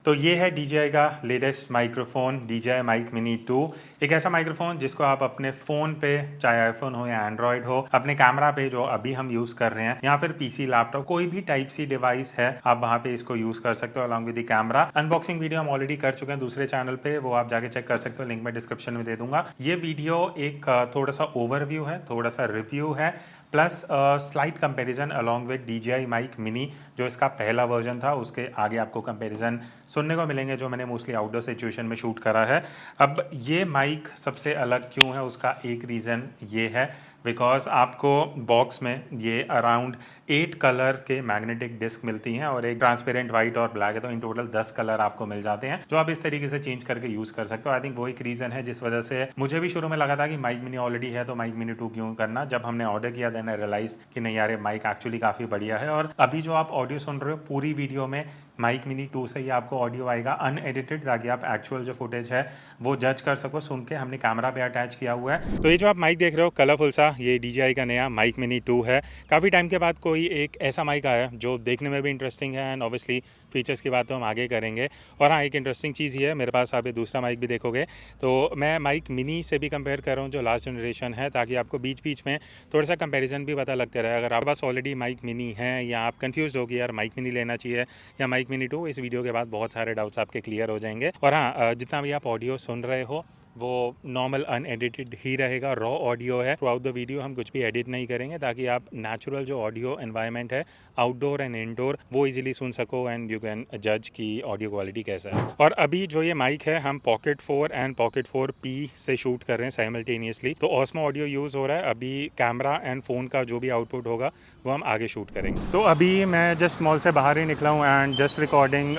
तो ये है DJI का latest microphone DJI mic mini 2। एक ऐसा माइक्रोफोन जिसको आप अपने फ़ोन पे, चाहे आईफोन हो या एंड्रॉयड हो, अपने कैमरा पे जो अभी हम यूज़ कर रहे हैं, या फिर पीसी, लैपटॉप, कोई भी टाइप सी डिवाइस है, आप वहाँ पे इसको यूज़ कर सकते हो along with the camera. Unboxing video हम ऑलरेडी कर चुके हैं दूसरे चैनल पे, वो आप जाके चेक कर सकते हो, लिंक मैं डिस्क्रिप्शन में दे दूंगा। ये वीडियो एक थोड़ा सा ओवरव्यू है, थोड़ा सा रिव्यू है, plus slight comparison along with DJI mic mini जो इसका पहला वर्जन था, उसके आगे आपको कंपैरिजन सुनने को मिलेंगे जो मैंने मोस्टली आउटडोर सिचुएशन में शूट करा है। अब ये माइक सबसे अलग क्यों है, उसका एक रीज़न ये है बिकॉज आपको बॉक्स में ये अराउंड 8 कलर के मैग्नेटिक डिस्क मिलती हैं और एक ट्रांसपेरेंट वाइट और ब्लैक है, तो इन टोटल 10 कलर आपको मिल जाते हैं जो आप इस तरीके से चेंज करके यूज़ कर सकते हो। आई थिंक वो एक रीज़न है जिस वजह से मुझे भी शुरू में लगा था कि माइक मिनी ऑलरेडी है तो माइक मिनी 2 क्यों करना। जब हमने ऑर्डर किया देन आई रियलाइज कि नहीं यार, माइक एक्चुअली काफ़ी बढ़िया है। और अभी जो आप ऑडियो सुन रहे हो पूरी वीडियो में माइक मिनी 2 से ही आपको ऑडियो आएगा अनएडिटेड, ताकि आप एक्चुअल जो फुटेज है वो जज कर सको सुन के। हमने कैमरा पे अटैच किया हुआ है। तो ये जो आप माइक देख रहे हो कलरफुल सा, ये DJI का नया माइक मिनी 2 है। काफ़ी टाइम के बाद कोई एक ऐसा माइक आया जो देखने में भी इंटरेस्टिंग है एंड ऑब्वियसली फीचर्स की बात तो हम आगे करेंगे। और हाँ, एक इंटरेस्टिंग चीज़ ये है, मेरे पास आप ये दूसरा माइक भी देखोगे तो मैं माइक मिनी से भी कंपेयर कर रहा हूँ जो लास्ट जनरेशन है, ताकि आपको बीच बीच में थोड़ा सा कंपैरिजन भी पता लगते रहे। अगर आपके पास ऑलरेडी माइक मिनी है या आप कंफ्यूज हो कि यार माइक मिनी लेना चाहिए या माइक मिनी 2, इस वीडियो के बाद बहुत सारे डाउट्स आपके क्लियर हो जाएंगे। और हाँ, जितना भी आप ऑडियो सुन रहे हो वो नॉर्मल अनएडिटेड ही रहेगा, रॉ ऑडियो है। थ्रू आउट द वीडियो हम कुछ भी एडिट नहीं करेंगे, ताकि आप नेचुरल जो ऑडियो एनवायरनमेंट है आउटडोर एंड इनडोर वो इजीली सुन सको एंड यू कैन जज की ऑडियो क्वालिटी कैसा है। और अभी जो ये माइक है हम पॉकेट 4 एंड पॉकेट 4P से शूट कर रहे हैं साइमल्टेनियसली, तो ऑस्मो ऑडियो यूज़ हो रहा है। अभी कैमरा एंड फ़ोन का जो भी आउटपुट होगा वो हम आगे शूट करेंगे। तो अभी मैं जस्ट मॉल से बाहर ही निकला हूँ and just recording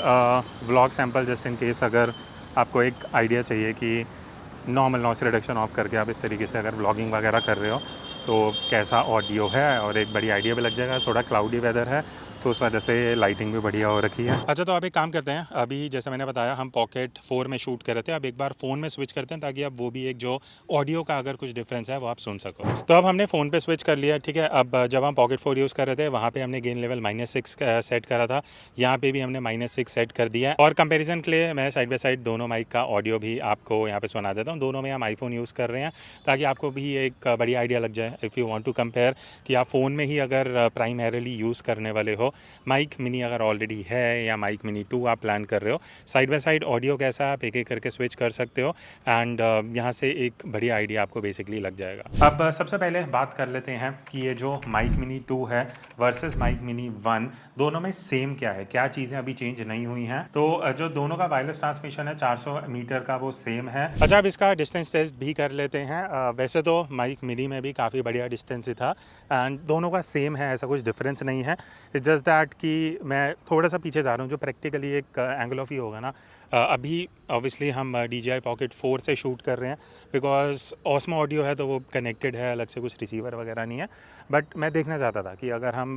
vlog sample, just in case अगर आपको एक आइडिया चाहिए कि नॉर्मल नॉइस रिडक्शन ऑफ करके आप इस तरीके से अगर व्लॉगिंग वगैरह कर रहे हो तो कैसा ऑडियो है, और एक बड़ी आइडिया भी लग जाएगा। थोड़ा क्लाउडी वेदर है तो उस वजह से लाइटिंग भी बढ़िया हो रखी है। अच्छा, तो आप एक काम करते हैं, अभी जैसे मैंने बताया हम पॉकेट 4 में शूट कर रहे थे, अब एक बार फ़ोन में स्विच करते हैं ताकि अब वो भी एक जो ऑडियो का अगर कुछ डिफरेंस है वो आप सुन सको। तो अब हमने फ़ोन पे स्विच कर लिया, ठीक है। अब जब हम पॉकेट 4 यूज़ कर रहे थे वहाँ पे हमने गेन लेवल -6 सेट करा था, यहाँ पे भी हमने -6 सेट कर दिया है। और कंपेरिजन के लिए मैं साइड बाय साइड दोनों माइक का ऑडियो भी आपको यहाँ पे सुना देता हूँ। दोनों में हम आईफोन यूज़ कर रहे हैं ताकि आपको भी एक बड़ी आइडिया लग जाए if you want to compare, कि आप फ़ोन में ही अगर प्राइमरीली यूज़ करने वाले हो माइक मिनी अगर ऑलरेडी है या माइक मिनी 2 आप प्लान कर रहे हो, साइड बाय साइड ऑडियो कैसा है आप एक एक करके स्विच कर सकते हो एंड यहाँ से एक बढ़िया आइडिया आपको बेसिकली लग जाएगा। अब सबसे पहले बात कर लेते हैं कि ये जो माइक मिनी 2 है वर्सेस माइक मिनी 1, दोनों में सेम क्या है, क्या चीज़ें अभी चेंज नहीं हुई हैं। तो जो दोनों का वायरलेस ट्रांसमिशन है 400 मीटर का वो सेम है। अच्छा, अब इसका डिस्टेंस टेस्ट भी कर लेते हैं। वैसे तो माइक मिनी में भी काफ़ी बढ़िया डिस्टेंस ही था एंड दोनों का सेम है, ऐसा कुछ डिफरेंस नहीं है। इट्स जस्ट दैट कि मैं थोड़ा सा पीछे जा रहा हूँ, जो प्रैक्टिकली एक एंगल ऑफ व्यू होगा ना। अभी ऑब्वियसली हम DJI पॉकेट 4 से शूट कर रहे हैं बिकॉज ऑस्मो ऑडियो है तो वो कनेक्टेड है, अलग से कुछ रिसीवर वगैरह नहीं है। बट मैं देखना चाहता था कि अगर हम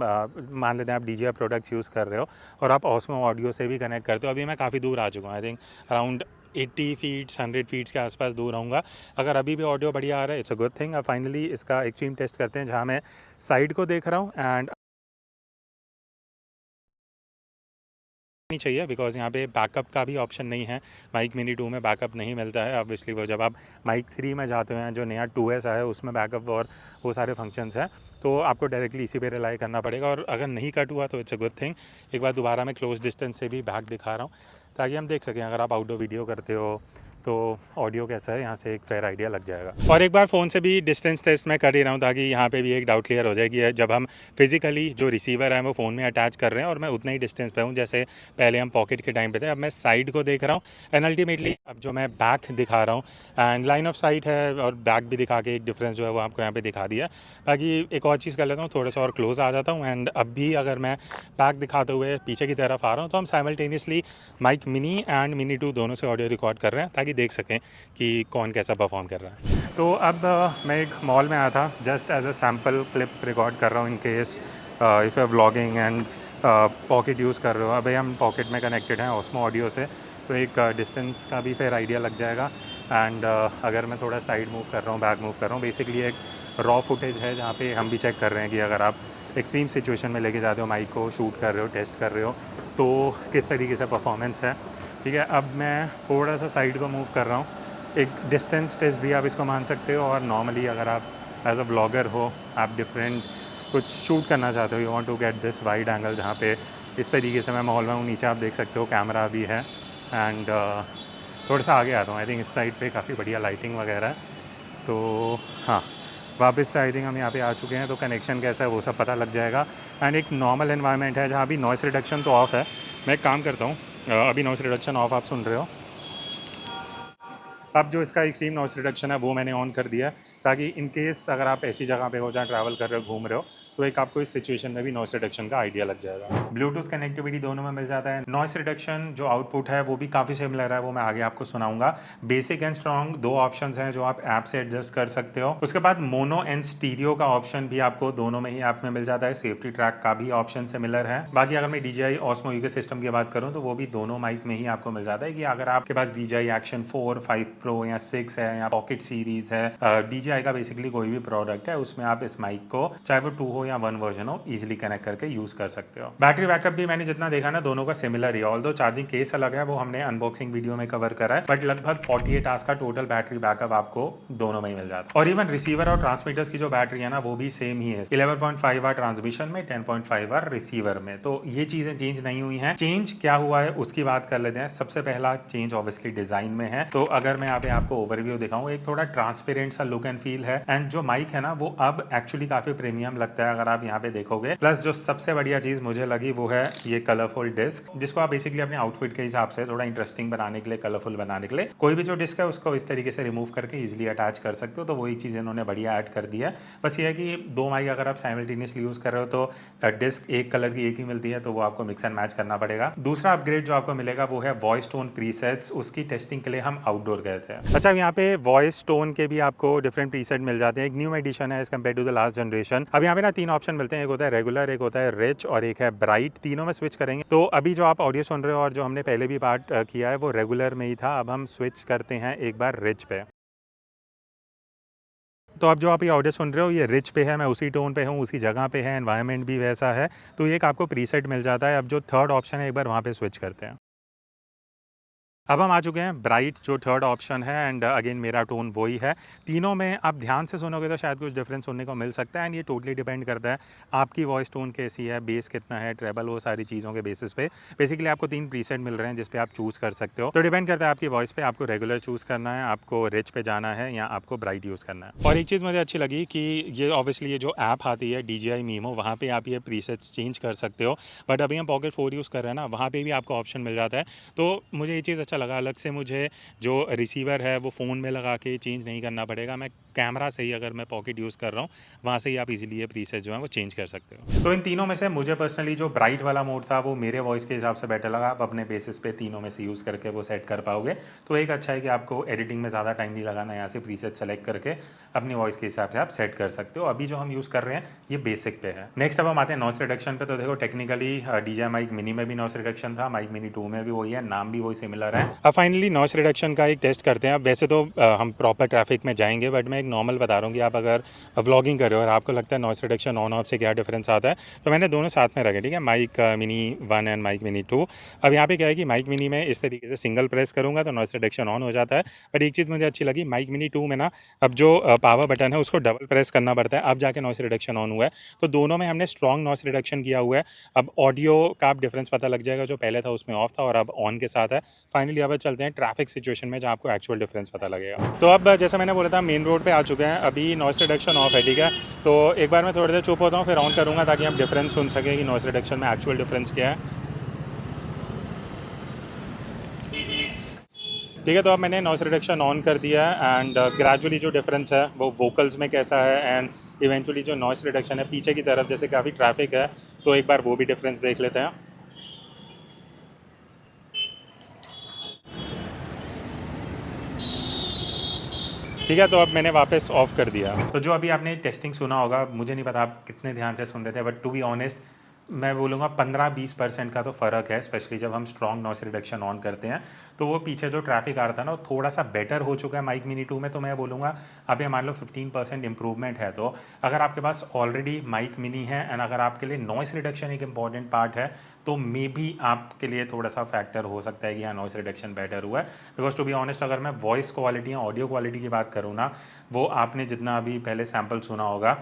मान लेते हैं आप DJI प्रोडक्ट्स यूज़ कर रहे हो और आप ऑस्मो ऑडियो से भी कनेक्ट करते हो। अभी मैं काफ़ी दूर आ चुका हूँ, I think around 80 feets 100 feets के आसपास दूर रहूँगा। अगर अभी भी ऑडियो बढ़िया आ रहा है इट्स अ गुड थिंग। अब फाइनली इसका एक्सट्रीम टेस्ट करते हैं जहाँ मैं साइड को देख रहा हूँ एंड नहीं चाहिए बिकॉज यहाँ पे बैकअप का भी ऑप्शन नहीं है। माइक मिनी 2 में बैकअप नहीं मिलता है ऑब्वियसली। वो जब आप माइक 3 में जाते हैं जो नया 2S आया है उसमें बैकअप और वो सारे फंक्शंस हैं, तो आपको डायरेक्टली इसी पे रिलाई करना पड़ेगा। और अगर नहीं कट हुआ तो इट्स अ गुड थिंग। एक बार दोबारा मैं क्लोज डिस्टेंस से भी बैक दिखा रहा हूँ ताकि हम देख सकें अगर आप आउटडोर वीडियो करते हो तो ऑडियो कैसा है, यहाँ से एक फेयर आइडिया लग जाएगा। और एक बार फ़ोन से भी डिस्टेंस टेस्ट मैं कर ही रहा हूँ ताकि यहाँ पे भी एक डाउट क्लियर हो जाए कि जब हम फिजिकली जो रिसीवर है वो फ़ोन में अटैच कर रहे हैं और मैं उतना ही डिस्टेंस पे हूँ जैसे पहले हम पॉकेट के टाइम पे थे। अब मैं साइड को देख रहा हूँ एंड अल्टीमेटली अब जो मैं बैक दिखा रहा हूँ एंड लाइन ऑफ साइट है और बैक भी दिखा के एक डिफरेंस जो है वो आपको यहाँ पे दिखा दिया। बाकी एक और चीज़ कर लेता हूँ, थोड़ा सा और क्लोज आ जाता हूँ एंड अब भी अगर मैं बैक दिखाते हुए पीछे की तरफ आ रहा हूँ तो हम simultaneously mic mini and mini 2 दोनों से ऑडियो रिकॉर्ड कर रहे हैं ताकि देख सकें कि कौन कैसा परफॉर्म कर रहा है। तो अब मैं एक मॉल में आया था just as a sample clip record कर रहा हूँ in case if you vlogging and pocket use कर रहे हो। अभी हम पॉकेट में कनेक्टेड हैं ऑस्मो ऑडियो से, तो एक डिस्टेंस का भी फिर आइडिया लग जाएगा। एंड अगर मैं थोड़ा साइड मूव कर रहा हूँ, बैक मूव कर रहा हूँ, बेसिकली एक रॉ फुटेज है जहाँ पे हम भी चेक कर रहे हैं कि अगर आप एक्सट्रीम सिचुएशन में लेके जाते हो माइक को, शूट कर रहे हो, टेस्ट कर रहे हो, तो किस तरीके से परफॉर्मेंस है। ठीक है, अब मैं थोड़ा सा साइड को मूव कर रहा हूँ। एक डिस्टेंस टेस्ट भी आप इसको मान सकते हो, और नॉर्मली अगर आप एज अ व्लॉगर हो, आप डिफरेंट कुछ शूट करना चाहते हो, you want to get this wide angle जहाँ पे इस तरीके से मैं माहौल में हूँ। नीचे आप देख सकते हो कैमरा भी है, एंड थोड़ा सा आगे आता हूँ। आई थिंक इस साइड पे काफ़ी बढ़िया लाइटिंग वगैरह है। तो हाँ, वापस से आई थिंक हम यहाँ पे आ चुके हैं, तो कनेक्शन कैसा है वो सब पता लग जाएगा। एंड एक नॉर्मल एनवायरनमेंट है जहाँ अभी नॉइस रिडक्शन तो ऑफ है। मैं एक काम करता हूँ, अभी नॉइस रिडक्शन ऑफ आप सुन रहे हो। अब जो इसका एक्सट्रीम नॉइस रिडक्शन है वो मैंने ऑन कर दिया है, ताकि इन केस अगर आप ऐसी जगह पे हो जहाँ ट्रैवल कर रहे हो, घूम रहे हो, तो एक आपको इस सिचुएशन में भी नॉइस रिडक्शन का आइडिया लग जाएगा। ब्लूटूथ कनेक्टिविटी दोनों में मिल जाता है। नॉइस रिडक्शन जो आउटपुट है वो भी काफ़ी सिमिलर है, वो मैं आगे आपको सुनाऊंगा। बेसिक एंड स्ट्रॉन्ग दो ऑप्शंस हैं जो आप ऐप से एडजस्ट कर सकते हो। उसके बाद मोनो एंड स्टीरियो का ऑप्शन भी आपको दोनों में ही ऐप में मिल जाता है। सेफ्टी ट्रैक का भी ऑप्शन सिमिलर है। बाकी अगर मैं DJI Osmo UK सिस्टम की बात करूँ तो वो भी दोनों माइक में ही आपको मिल जाता है, कि अगर आपके पास DJI Action 4, 5 Pro या 6 है, या पॉकेट सीरीज है, DJI का बेसिकली कोई भी प्रोडक्ट है, उसमें आप इस माइक को चाहे वो 2 हो या 1 वर्जन हो, इजीली कनेक्ट करके यूज कर सकते हो। बैटरी बैकअप भी मैंने जितना देखा ना, दोनों का सिमिलर ही है। ऑल्दो चार्जिंग केस अलग है, वो हमने अनबॉक्सिंग वीडियो में कवर करा है, बट लगभग 48 आवर्स का टोटल बैटरी बैकअप आपको दोनों में ही मिल जाता है। और इवन रिसीवर और ट्रांसमीटर्स की जो बैटरी है ना, वो भी सेम ही है। 11.5 आवर ट्रांसमिशन में, 10.5 आवर रिसीवर में। तो ये चीजें चेंज नहीं हुई हैं। चेंज क्या हुआ है उसकी बात कर लेते हैं। सबसे पहला चेंज ऑब्वियसली डिजाइन में है। तो अगर मैं यहाँ पे आपको ओवरव्यू दिखाऊं, एक थोड़ा ट्रांसपेरेंट सा लुक एंड फील है। एंड जो माइक है ना, वो अब एक्चुअली काफी प्रीमियम लगता है अगर आप यहाँ पे देखोगे। प्लस जो सबसे बढ़िया चीज मुझे लगी वो है ये कलरफुल डिस्क, जिसको आप बेसिकली अपने आउटफिट के हिसाब से थोड़ा इंटरेस्टिंग बनाने के लिए, कलरफुल बनाने के लिए, कोई भी जो डिस्क है उसको इस तरीके से रिमूव करके इजिली अटैच कर सकते हो। तो वो एक चीज इन्होंने बढ़िया ऐड कर दिया है। बस ये है कि दो माइक अगर आप साइमल्टेनियसली यूज कर रहे हो तो डिस्क एक कलर की एक ही मिलती है, तो वो आपको मिक्स एंड मैच करना पड़ेगा। दूसरा अपग्रेड जो आपको मिलेगा वो है वॉइस टोन प्रीसेट्स। उसकी टेस्टिंग के लिए हम आउटडोर गए थे। अच्छा, यहाँ पे वॉइस टोन के भी आपको डिफरेंट प्रीसेट मिल जाते हैं। एक न्यू एडिशन है as compare to the last generation. अब यहाँ पे ना 3 ऑप्शन मिलते हैं, एक होता है रेगुलर, एक होता है रिच और एक है ब्राइट। तीनों में स्विच करेंगे। तो अभी जो आप ऑडियो सुन रहे हो और जो हमने पहले भी पार्ट किया है वो रेगुलर में ही था। अब हम स्विच करते हैं एक बार रिच पे। तो अब जो आप ये ऑडियो सुन रहे हो ये रिच पे है, मैं उसी टोन पे हूँ, उसी जगह पे है, एनवायरनमेंट भी वैसा है। तो ये एक आपको प्रीसेट मिल जाता है। अब जो थर्ड ऑप्शन है एक बार वहाँ पे स्विच करते हैं। अब हम आ चुके हैं ब्राइट, जो थर्ड ऑप्शन है, एंड अगेन मेरा टोन वही है। तीनों में आप ध्यान से सुनोगे तो शायद कुछ डिफरेंस सुनने को मिल सकता है, एंड ये टोटली डिपेंड करता है आपकी वॉइस टोन कैसी है, बेस कितना है, ट्रेबल, वो सारी चीज़ों के बेसिस पे बेसिकली आपको 3 प्रीसेट मिल रहे हैं जिस पे आप चूज़ कर सकते हो। तो डिपेंड करता है आपकी वॉइस पे, आपको रेगुलर चूज़ करना है, आपको रिच पे जाना है, या आपको ब्राइट यूज़ करना है। और एक चीज़ मुझे अच्छी लगी कि ये ऑब्वियसली ये जो ऐप आती है DJI Mimo, वहाँ पर आप ये प्रीसेट्स चेंज कर सकते हो। बट अभी हम पॉकेट 4 यूज़ कर रहे हैं ना, वहाँ पर भी आपको ऑप्शन मिल जाता है। तो मुझे ये चीज़ अच्छा लगा। अलग से मुझे जो रिसीवर है वो फ़ोन में लगा के चेंज नहीं करना पड़ेगा। मैं कैमरा से ही, अगर मैं पॉकेट यूज़ कर रहा हूँ, वहाँ से ही आप इजीली ये प्रीसेट जो है वो चेंज कर सकते हो। तो इन तीनों में से मुझे पर्सनली जो ब्राइट वाला मोड था वो मेरे वॉइस के हिसाब से बेटर लगा। आप अपने बेसिस पे तीनों में से यूज़ करके वो सेट कर पाओगे। तो एक अच्छा है कि आपको एडिटिंग में ज़्यादा टाइम नहीं लगाना, यहाँ से प्रीसेट सेलेक्ट करके अपनी वॉइस के हिसाब से आप सेट कर सकते हो। अभी जो हम यूज़ कर रहे हैं ये बेसिक पे है। नेक्स्ट अब हम आते हैं नॉइस रिडक्शन पे। तो देखो, टेक्निकली DJI माइक मिनी में भी नॉइस रिडक्शन था, माइक मिनी 2 में भी वही है, नाम भी वही सिमिलर है। अब फाइनली नॉइस रिडक्शन का एक टेस्ट करते हैं। अब वैसे तो हम प्रॉपर ट्रैफिक में जाएंगे, बट मैं एक नॉर्मल बता रहा हूँ कि आप अगर व्लॉगिंग कर रहे हो और आपको लगता है नॉइस रिडक्शन ऑन ऑफ से क्या डिफरेंस आता है, तो मैंने दोनों साथ में रखे। ठीक है, mic mini 1 and mic mini 2। अब यहाँ पे क्या है कि माइक मिनी में इस तरीके से सिंगल प्रेस करूँगा तो नॉइस रिडक्शन ऑन हो जाता है। बट एक चीज़ मुझे अच्छी लगी, माइक मिनी 2 में ना अब जो पावर बटन है उसको डबल प्रेस करना पड़ता है, अब जाके नॉइस रिडक्शन ऑन हुआ है। तो दोनों में हमने स्ट्रॉन्ग नॉइस रिडक्शन किया हुआ है। अब ऑडियो का आप डिफरेंस पता लग जाएगा, जो पहले था उसमें ऑफ था और अब ऑन के साथ है। फाइनली अब चलते हैं ट्रैफिक सिचुएशन में, जहाँ आपको एक्चुअल डिफरेंस पता लगेगा। तो अब जैसा मैंने बोला था, मेन रोड पे आ चुके हैं। अभी नॉइस रिडक्शन ऑफ है। ठीक है, तो एक बार मैं थोड़ी देर चुप होता हूँ, फिर ऑन करूँगा ताकि आप डिफरेंस सुन सकें कि नॉइस रिडक्शन में एक्चुअल डिफरेंस क्या है। ठीक है, तो अब मैंने नॉइस रिडक्शन ऑन कर दिया है, एंड ग्रेजुअली जो डिफरेंस है वो वोकल्स में कैसा है, एंड इवेंचुअली जो नॉइस रिडक्शन है पीछे की तरफ, जैसे काफ़ी ट्रैफिक है, तो एक बार वो भी डिफरेंस देख लेते हैं। ठीक है, तो अब मैंने वापस ऑफ कर दिया। तो जो अभी आपने टेस्टिंग सुना होगा, मुझे नहीं पता आप कितने ध्यान से सुन रहे थे, बट टू बी ऑनेस्ट मैं बोलूँगा 15-20% का तो फ़र्क है, स्पेशली जब हम स्ट्रॉन्ग नॉइस रिडक्शन ऑन करते हैं तो वो पीछे जो ट्रैफिक आ रहा था ना, वो थोड़ा सा बेटर हो चुका है माइक मिनी 2 में। तो मैं बोलूँगा अभी मान लो 15% इंप्रूवमेंट है। तो अगर आपके पास ऑलरेडी माइक मिनी है एंड अगर आपके लिए नॉइस रिडक्शन एक इंपॉर्टेंट पार्ट है, तो मे बी आपके लिए थोड़ा सा फैक्टर हो सकता है कि हाँ नॉइस रिडक्शन बेटर हुआ है। बिकॉज टू बी ऑनेस्ट अगर मैं वॉइस क्वालिटी या ऑडियो क्वालिटी की बात करूँ ना, वो आपने जितना अभी पहले सैम्पल सुना होगा,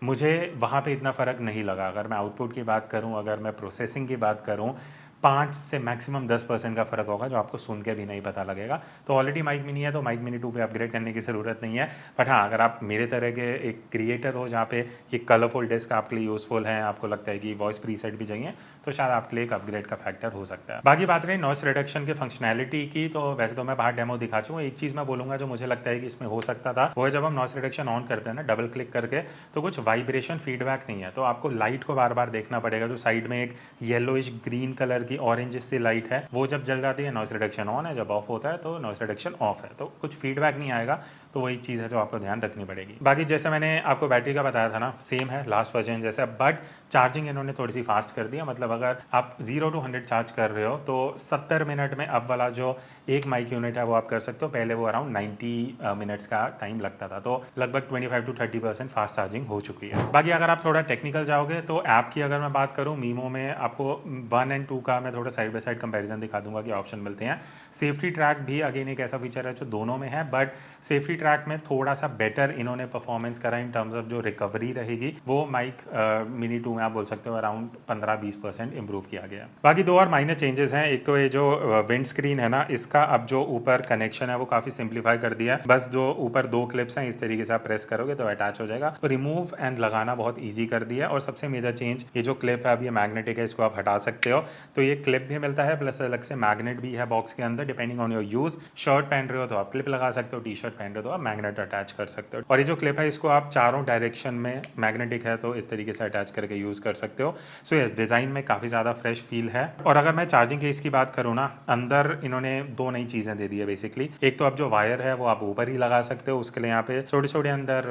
मुझे वहाँ पे इतना फ़र्क नहीं लगा। अगर मैं आउटपुट की बात करूँ, अगर मैं प्रोसेसिंग की बात करूँ, 5 से मैक्सिमम 10% का फ़र्क होगा जो आपको सुन के भी नहीं पता लगेगा। तो ऑलरेडी माइक मिनी है तो माइक मिनी 2 पे अपग्रेड करने की ज़रूरत नहीं है। बट हाँ, अगर आप मेरे तरह के एक क्रिएटर हो जहाँ पे एक कलरफुल डिस्क आपके लिए यूज़फुल है, आपको लगता है कि वॉइस प्रीसेट भी चाहिए, तो शायद आपके लिए एक अपग्रेड का फैक्टर हो सकता है। बाकी बात रही नॉइस रिडक्शन के फंक्शनैलिटी की, तो वैसे तो मैं बाहर डेमो दिखा चुका हूँ। एक चीज़ मैं बोलूँगा जो मुझे लगता है कि इसमें हो सकता था, वो है जब हम नॉइस रिडक्शन ऑन करते हैं ना डबल क्लिक करके, तो कुछ वाइब्रेशन फीडबैक नहीं है। तो आपको लाइट को बार बार देखना पड़ेगा। जो साइड में एक येलोइश ग्रीन कलर की ऑरेंज सी लाइट है, वो जब जल जाती है नॉइस रिडक्शन ऑन है, जब ऑफ होता है तो नॉइस रिडक्शन ऑफ है। तो कुछ फीडबैक नहीं आएगा। तो वही चीज़ है जो आपको ध्यान रखनी पड़ेगी। बाकी जैसे मैंने आपको बैटरी का बताया था ना, सेम है लास्ट वर्जन जैसा, बट चार्जिंग इन्होंने थोड़ी सी फास्ट कर दिया। मतलब अगर आप 0 to 100 चार्ज कर रहे हो तो 70 मिनट में अब वाला जो एक माइक यूनिट है वो आप कर सकते हो। पहले वो अराउंड 90 मिनट्स का टाइम लगता था। तो लगभग 25 to 30% फास्ट चार्जिंग हो चुकी है। बाकी अगर आप थोड़ा टेक्निकल जाओगे तो ऐप की अगर मैं बात करूँ, मीमो में आपको 1 और 2 का मैं थोड़ा साइड बाय साइड कंपैरिजन दिखा दूंगा कि ऑप्शन मिलते हैं। सेफ्टी ट्रैक भी अगेन एक ऐसा फीचर है जो दोनों में है, बट सेफ्टी ट्रैक में थोड़ा सा बेटर इन्होंने परफॉर्मेंस करा इन टर्म्स ऑफ जो रिकवरी रहेगी, वो माइक मिनी 2 में आप बोल सकते हो अराउंड 15-20% इंप्रूव किया गया। बाकी दो और माइनर चेंजेस हैं। एक तो ये जो विंड स्क्रीन है ना, इसका अब जो ऊपर कनेक्शन है वो काफी सिंप्लीफाई कर दिया है। बस जो ऊपर 2 क्लिप्स हैं, इस तरीके से आप प्रेस करोगे तो अटैच हो जाएगा। तो रिमूव एंड लगाना बहुत ईजी कर दिया है। और सबसे मेजर चेंज, ये जो क्लिप है अब ये मैग्नेटिक है, इसको आप हटा सकते हो। तो ये क्लिप भी मिलता है, प्लस अलग से मैग्नेट भी है बॉक्स के अंदर, depending on your use. Shirt पहन रहे हो तो आप क्लिप लगा सकते हो, टी शर्ट पहन रहे हो तो आप मैग्नेट अटैच कर सकते हो। और ये जो क्लिप है इसको आप चारों डायरेक्शन में, मैग्नेटिक है तो इस तरीके से अटैच करके यूज कर सकते हो। सो यस, डिजाइन में काफी ज्यादा फ्रेश फील है। और अगर मैं चार्जिंग केस की बात करूँ ना, अंदर इन्होंने 2 नई चीजें दे दी है बेसिकली। एक तो अब जो वायर है वो आप ऊपर ही लगा सकते हो, उसके लिए यहाँ पे छोटे छोटे अंदर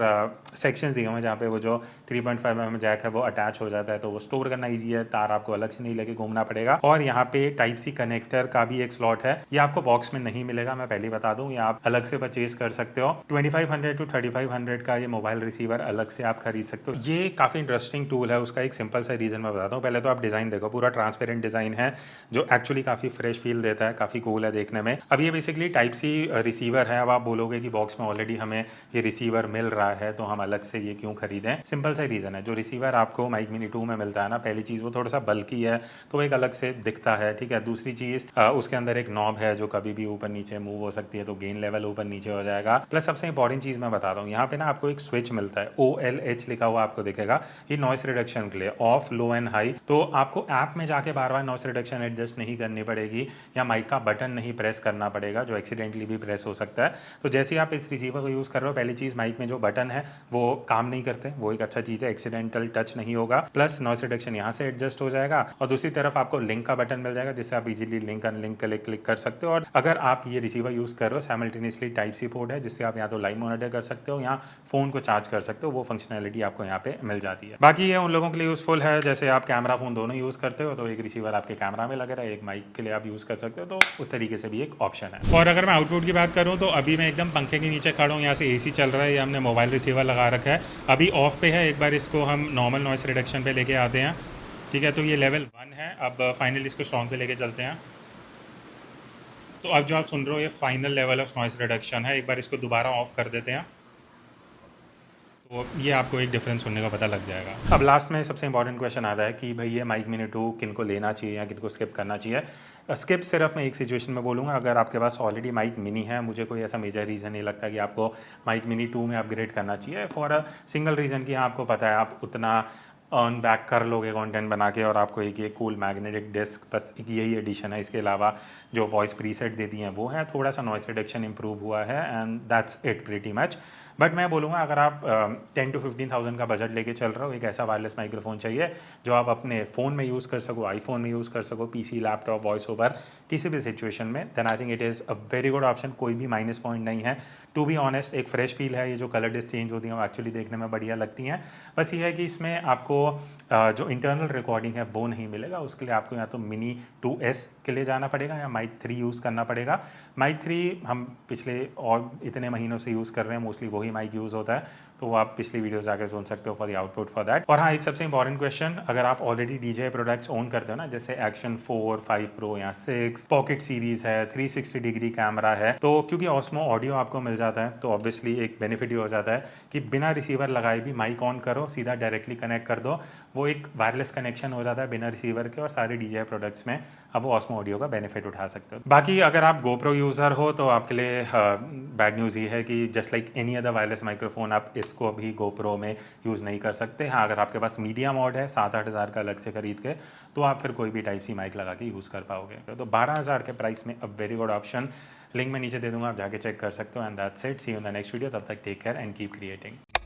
सेक्शंस दिए हुए हैं जहाँ पे वो जो 3.5mm जैक है वो अटैच हो जाता है। तो वो स्टोर करना ईजी है, तार आपको अलग से नहीं लेके घूमना पड़ेगा। और यहाँ पे टाइप सी कनेक्टर का भी एक स्लॉट है, ये आपको बॉक्स में नहीं मिलेगा, मैं पहले बता दूं। ये आप अलग से परचेज कर सकते हो। 2500 to 3500 का ये मोबाइल रिसीवर अलग से आप खरीद सकते हो। ये काफी इंटरेस्टिंग टूल है। उसका एक सिंपल सा रीजन मैं बताता हूँ। पहले तो आप डिजाइन देखो, पूरा ट्रांसपेरेंट डिजाइन है जो एक्चुअली काफी फ्रेश फील देता है, काफी कूल है देखने में। अब ये बेसिकली टाइप सी रिसीवर है। अब आप बोलोगे कि बॉक्स में ऑलरेडी हमें ये रिसीवर मिल रहा है तो हम अलग से ये क्यों खरीदें। सिंपल सा रीजन है, जो रिसीवर आपको माइक मिनी 2 में मिलता है ना, पहली चीज वो थोड़ा सा बल्कि है तो एक अलग से दिखता है, ठीक है। दूसरी चीज उसके अंदर एक नॉब है जो कभी भी ऊपर नीचे मूव हो सकती है, तो गेन लेवल ऊपर नीचे हो जाएगा। प्लस सबसे इंपॉर्टेंट चीज मैं बता रहा हूँ, यहाँ पे ना आपको एक स्विच मिलता है, OLH लिखा हुआ आपको दिखेगा। ये नॉइस रिडक्शन के लिए, ऑफ, लो एंड हाई। तो आपको ऐप में जाके बार बार नॉइस रिडक्शन एडजस्ट नहीं करनी पड़ेगी, या माइक का बटन नहीं प्रेस करना पड़ेगा जो एक्सीडेंटली भी प्रेस हो सकता है। तो जैसे ही आप इस रिसीवर को यूज कर रहे हो, पहली चीज माइक में जो बटन है वो काम नहीं करते, वो एक अच्छा चीज है, एक्सीडेंटल टच नहीं होगा। प्लस नॉइस रिडक्शन यहाँ से एडजस्ट हो जाएगा। और दूसरी तरफ आपको लिंक का बटन मिल जाएगा जिससे आप इजीली लिंक अनलिंक क्लिक कर सकते हो। और अगर आप ये रिसीवर यूज कर रहे हो, साइमल्टेनियसली टाइप सी पोर्ट है जिससे आप यहाँ तो लाइव मॉनिटर कर सकते हो, यहाँ फोन को चार्ज कर सकते हो, वो फंक्शनैलिटी आपको यहाँ पे मिल जाती है। बाकी ये उन लोगों के लिए यूजफुल है जैसे आप कैमरा फोन दोनों यूज करते हो, तो एक रिसीवर आपके कैमरा में लग रहा है, एक माइक के लिए आप यूज कर सकते हो, तो उस तरीके से भी एक ऑप्शन है। और अगर मैं आउटपुट की बात करूँ तो अभी मैं एकदम पंखे के नीचे खड़ा हूँ, यहाँ से AC चल रहा है, ये हमने मोबाइल रिसीवर लगा रखा है, अभी ऑफ पे है। एक बार इसको हम नॉर्मल नॉइस रिडक्शन पे लेके आते हैं, ठीक है। तो ये लेवल 1 है। अब फाइनली इसको स्ट्रॉन्ग पे लेके चलते हैं। तो अब जो आप सुन रहे हो ये final level of noise reduction है। एक बार इसको दोबारा ऑफ कर देते हैं तो ये आपको एक डिफरेंस सुनने का पता लग जाएगा। अब लास्ट में सबसे इंपॉर्टेंट क्वेश्चन आता है कि भाई ये माइक मिनी 2 किन को लेना चाहिए या किन को स्किप करना चाहिए। स्किप सिर्फ मैं एक सिचुएशन में बोलूँगा, अगर आपके पास ऑलरेडी माइक मिनी है, मुझे कोई ऐसा मेजर रीज़न नहीं लगता कि आपको माइक मिनी 2 में अपग्रेड करना चाहिए, फॉर अ सिंगल रीज़न कि आपको पता है आप उतना अर्न बैक कर लोगे कंटेंट बना के, और आपको एक ये कूल मैग्नेटिक डिस्क, बस यही एडिशन है। इसके अलावा जो वॉइस प्रीसेट दे दिए हैं वो है, थोड़ा सा नॉइस रिडक्शन इंप्रूव हुआ है, and that's it pretty much. But मैं बोलूँगा अगर आप 10 to 15,000 का बजट लेके चल रहे हो, एक ऐसा वायरलेस माइक्रोफोन चाहिए जो आप अपने फ़ोन में यूज़ कर सको, आईफोन में यूज़ कर सको, PC, लैपटॉप, वॉइस ओवर, किसी भी सिचुएशन में, then I think it is a very good option. कोई भी माइनस पॉइंट नहीं है। टू बी ऑनेस्ट, एक फ्रेश फील है, ये जो कलर डिस्क चेंज होती हैं वो एक्चुअली देखने में बढ़िया लगती हैं। बस ये है कि इसमें आपको आपको जो इंटरनल रिकॉर्डिंग है वो नहीं मिलेगा। उसके लिए आपको या तो मिनी 2S के लिए जाना पड़ेगा या माइक 3 यूज़ करना पड़ेगा। माइक 3 हम पिछले और इतने महीनों से यूज़ कर रहे हैं, मोस्टली वही माइक यूज़ होता है, तो वो आप पिछली वीडियो जाकर सुन सकते हो for the output for that. और हाँ, एक सबसे इंपॉर्टेंट क्वेश्चन, अगर आप ऑलरेडी DJI प्रोडक्ट्स ओन करते हो ना, जैसे एक्शन 4, 5 प्रो या 6, पॉकेट सीरीज है, 360 डिग्री कैमरा है, तो क्योंकि ऑस्मो ऑडियो आपको मिल जाता है तो ऑब्वियसली एक बेनिफिट ये हो जाता है कि बिना रिसीवर लगाए भी माइक ऑन करो, सीधा डायरेक्टली कनेक्ट कर दो, वो एक वायरलेस कनेक्शन हो जाता है बिना रिसीवर के, और सारे DJI प्रोडक्ट्स में अब वो ऑस्मो ऑडियो का बेनिफिट उठा सकते हो। बाकी अगर आप GoPro यूज़र हो तो आपके लिए बैड न्यूज़ ये है कि just like any other wireless microphone आप इसको अभी GoPro में यूज़ नहीं कर सकते। हाँ, अगर आपके पास मीडिया मोड है 7-8 हज़ार का अलग से खरीद के, तो आप फिर कोई भी टाइप सी माइक लगा के यूज़ कर पाओगे। तो 12,000 के प्राइस में अ वेरी गुड ऑप्शन। लिंक मैं नीचे दे दूंगा, आप जाके चेक कर सकते हो। And that's it, see you in the next video. तब तक take care and keep creating.